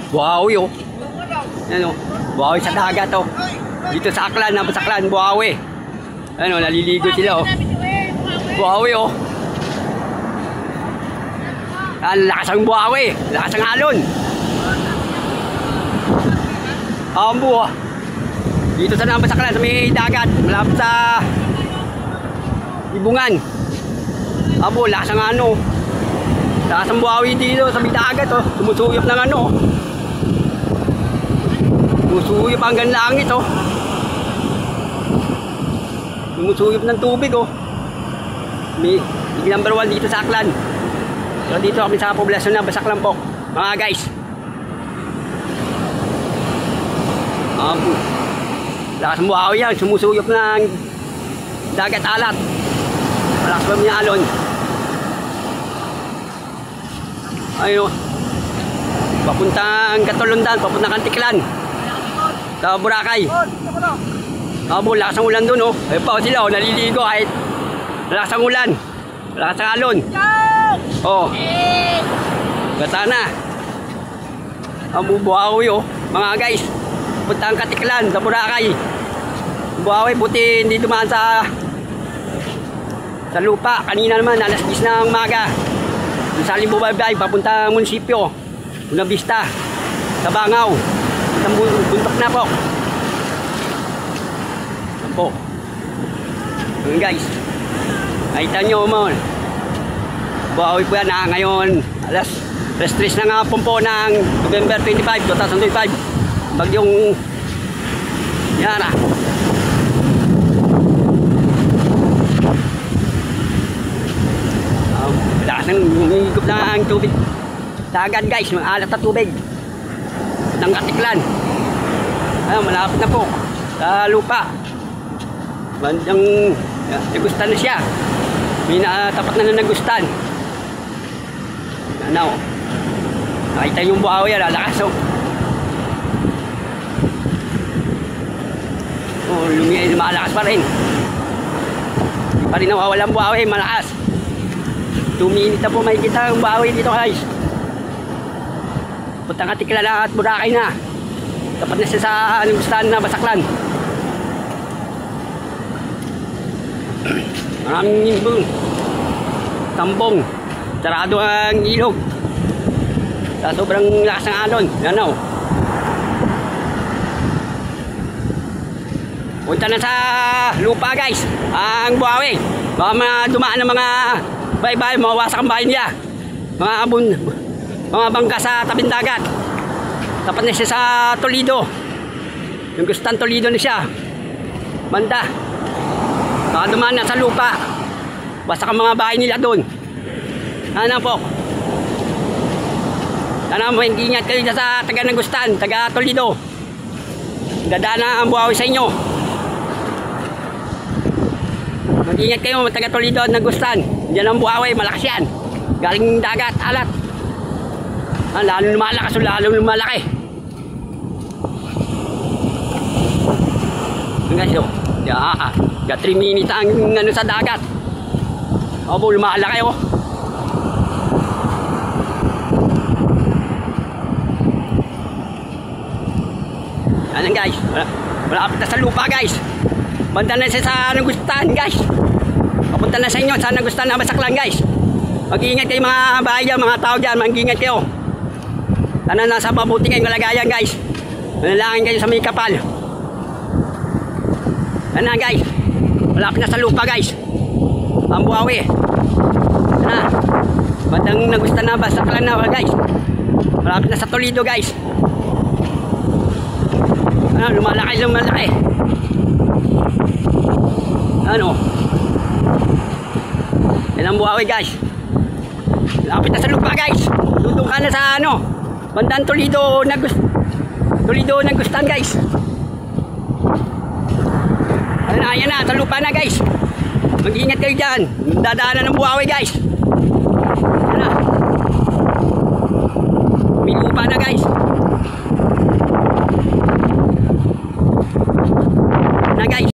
Buhawi oh. Ano? Buhawi sa dagat oh. Dito sa Aklan, Basaklan, buhawi. Ano, naliligo sila oh. Buhawi oh. Lakas ang buhawi, lakas ang alon. Ambo oh. Dito sa Basaklan, sa may dagat, malapit sa Ibungan. Abo, lakas ang ano. Lakas ang buhawi dito sa may dagat oh. Tumusuyop ng ano. Tumusuyop hanggang langit oh. Tumusuyop ng tubig oh. May number 1 dito sa Aklan. So dito kami sa poblasyon na Basaklan po mga guys. Lakas ang buhawi yan. Sumusuyop ng dagat alat. Malakas pa niya alon. Ayun. Papuntang Katulundan, papuntang Kantiklan. Sa Boracay. Abo, lakas ang ulan dun oh. Ayun pa sila oh, naliligo kahit lakas ang ulan. Lakas ang alon. Oh. Gata na. Abo, buhawi oh. Mga guys, puntang Kantiklan sa Boracay. Buhawi, buti hindi dumaan sa lupa. Kanina naman, alas 10 ng umaga. Sa Limbubay, papunta munisipyo. Una Vista. Sa Bangaw. Sa buntok na po. Yan po. Yan guys. Nakita nyo mo. Buhawi po yan ha. Ngayon, alas 3 na nga po ng November 25, 2025. Bagyong yan ha. Lakas ng humigop na ang tubig. Dagat guys, maalat na tubig. Ng Katiklan. Ayun, malapit na po sa lupa. Bandang nagustan na siya. May tapat na nagustan. Ano? Nakita yung buhawi yan, lakas oh. Oh, lumalakas pa rin. Hindi pa rin nawawalang buhawi, malakas. 2 minutes na po may kita ang buhawi dito guys. Puntang Katiklan at Boracay na. Tapat na siya sa Gustahan na Basaklan. Maraming nimbong. Tambong. Sarado ang ilog. Sa sobrang lakas ng alon. Yan o. Punta na sa lupa guys. Ang buhawi. Baka dumaan ng mga bahay-bahay, mawawasak ang bahay niya. Mga bangka sa tabing dagat. Tapat na siya sa Toledo. Yung Gustan Toledo na siya. Banda. Baka dumaan na sa lupa. Wasak ang mga bahay nila doon. Ano po? Sana mag-ingat kayo sa taga ng Gustan, taga Toledo. Dadaan ang buhawi sa inyo. Mag-ingat kayo taga Toledo at Gustan. Diyan ang buhawi, malakas yan. Galing dagat, alat. Lalo lumalakas o lalo lumalaki. Guys, oh. Yeah, 3 minutes ang ano sa dagat. Opo, lumalaki oh. Ayan guys, malapit na sa lupa guys. Banda na siya sa Nagustuhan guys. Papunta na sa inyo sa Nagustuhan na Basaklan guys. Mag-iingat kayo mga bahay dyan, mga tao dyan, mag-iingat kayo. Sana nasa mabuti kayong kalagayan guys. Manalangin kayo sa may kapal. Yan na guys. Malapit na sa lupa guys. Ang buhawi. Yan na. Bandang Nagustuhan na Basaklan na guys. Malapit na sa Toledo guys. Ano, lumalaki. Ano? Yan ang buhawi guys. Malapit na sa lupa guys. Dudong ka na sa ano. Bandang Toledo Nagustuhan guys. Ayan na, sa lupa na guys. Mag-ingat kayo dyan. Dadaanan ng buhawi guys. Ayan na. May lupa na guys. Na guys.